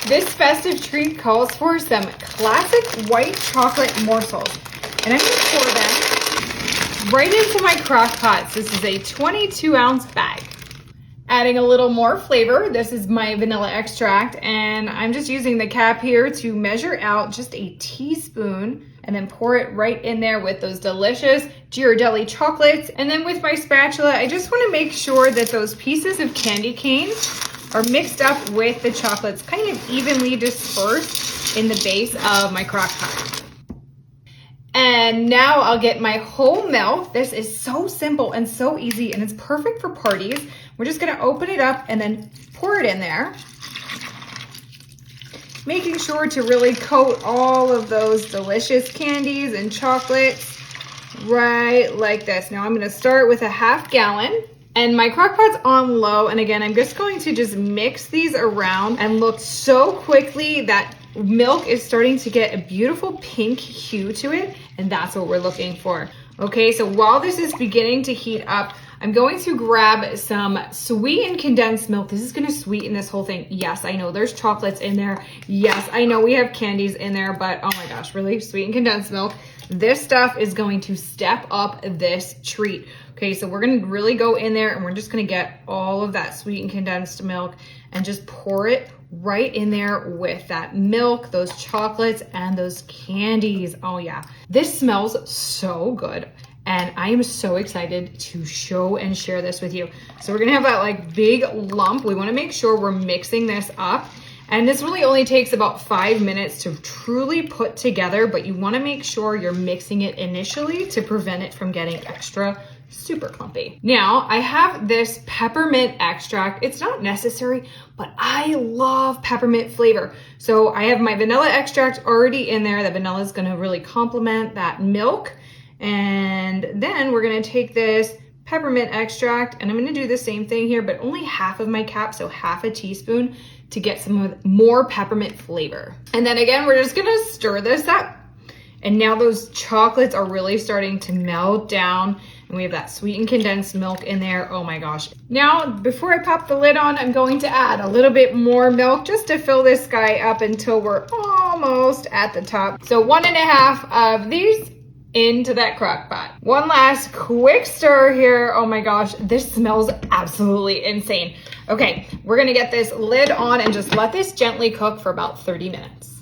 This festive treat calls for some classic white chocolate morsels. And I'm gonna pour them right into my crock pot. This is a 22-ounce bag. Adding a little more flavor. This is my vanilla extract, and I'm just using the cap here to measure out just a teaspoon and then pour it right in there with those delicious Ghirardelli chocolates. And then with my spatula, I just wanna make sure that those pieces of candy cane are mixed up with the chocolates, kind of evenly dispersed in the base of my crock pot. And now I'll get my whole milk. This is so simple and so easy, and it's perfect for parties. We're just gonna open it up and then pour it in there. Making sure to really coat all of those delicious candies and chocolates right like this. Now I'm gonna start with a ½ gallon. And my crock pot's on low, and again, I'm just going to just mix these around and look so quickly that milk is starting to get a beautiful pink hue to it, and that's what we're looking for. Okay, so while this is beginning to heat up, I'm going to grab some sweetened condensed milk. This is gonna sweeten this whole thing. Yes, I know there's chocolates in there. Yes, I know we have candies in there, but oh my gosh, really? Sweetened condensed milk. This stuff is going to step up this treat. Okay, so we're gonna really go in there and we're just gonna get all of that sweetened condensed milk and just pour it right in there with that milk, those chocolates, and those candies. Oh yeah, this smells so good. And I am so excited to show and share this with you. So we're gonna have that like big lump. We wanna make sure we're mixing this up. And this really only takes about 5 minutes to truly put together, but you wanna make sure you're mixing it initially to prevent it from getting extra super clumpy. Now I have this peppermint extract. It's not necessary, but I love peppermint flavor. So I have my vanilla extract already in there. The vanilla is gonna really complement that milk. And then we're gonna take this peppermint extract, and I'm gonna do the same thing here, but only half of my cap, so half a teaspoon, to get some more peppermint flavor. And then again, we're just gonna stir this up. And now those chocolates are really starting to melt down, and we have that sweetened condensed milk in there. Oh my gosh. Now, before I pop the lid on, I'm going to add a little bit more milk just to fill this guy up until we're almost at the top. So 1.5 of these into that crock pot. One last quick stir here. Oh my gosh, this smells absolutely insane. Okay, we're gonna get this lid on and just let this gently cook for about 30 minutes.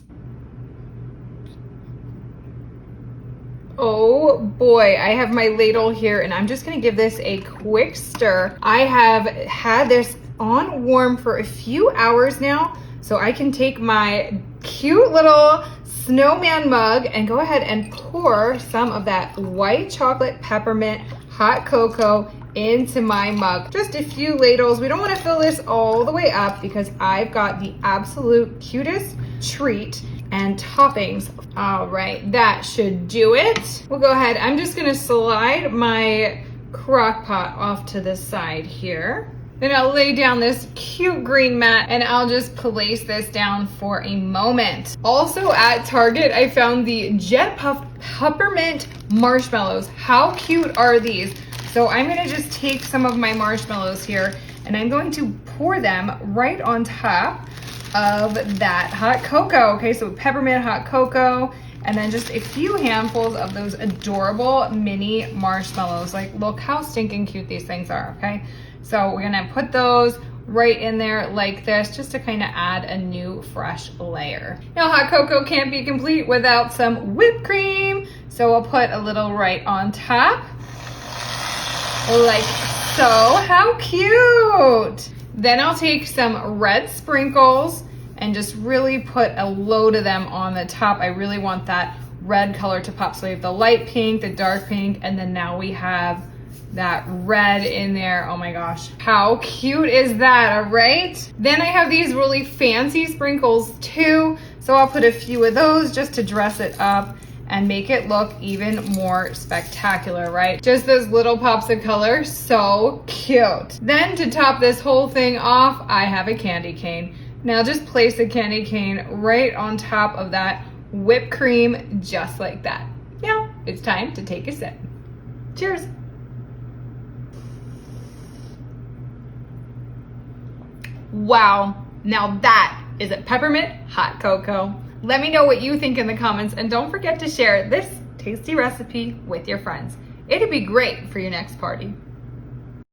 Oh boy, I have my ladle here and I'm just gonna give this a quick stir. I have had this on warm for a few hours now, so I can take my cute little snowman mug and go ahead and pour some of that white chocolate peppermint hot cocoa into my mug. Just a few ladles. We don't want to fill this all the way up because I've got the absolute cutest treat and toppings. All right, that should do it. We'll go ahead. I'm just gonna slide my crock pot off to the side here. Then I'll lay down this cute green mat and I'll just place this down for a moment. Also at Target, I found the Jet Puffed Peppermint Marshmallows. How cute are these? So I'm gonna just take some of my marshmallows here and I'm going to pour them right on top of that hot cocoa. Okay, so peppermint hot cocoa, and then just a few handfuls of those adorable mini marshmallows. Like, look how stinking cute these things are, okay? So we're gonna put those right in there like this, just to kind of add a new fresh layer. Now, hot cocoa can't be complete without some whipped cream, so we'll put a little right on top, like so. How cute! Then I'll take some red sprinkles and just really put a load of them on the top. I really want that red color to pop. So we have the light pink, the dark pink, and then now we have that red in there. Oh my gosh, how cute is that, all right? Then I have these really fancy sprinkles too. So I'll put a few of those just to dress it up and make it look even more spectacular, right? Just those little pops of color, so cute. Then to top this whole thing off, I have a candy cane. Now just place the candy cane right on top of that whipped cream, just like that. Now it's time to take a sip. Cheers. Wow, now that is it peppermint hot cocoa? Let me know what you think in the comments, and don't forget to share this tasty recipe with your friends. It'd be great for your next party.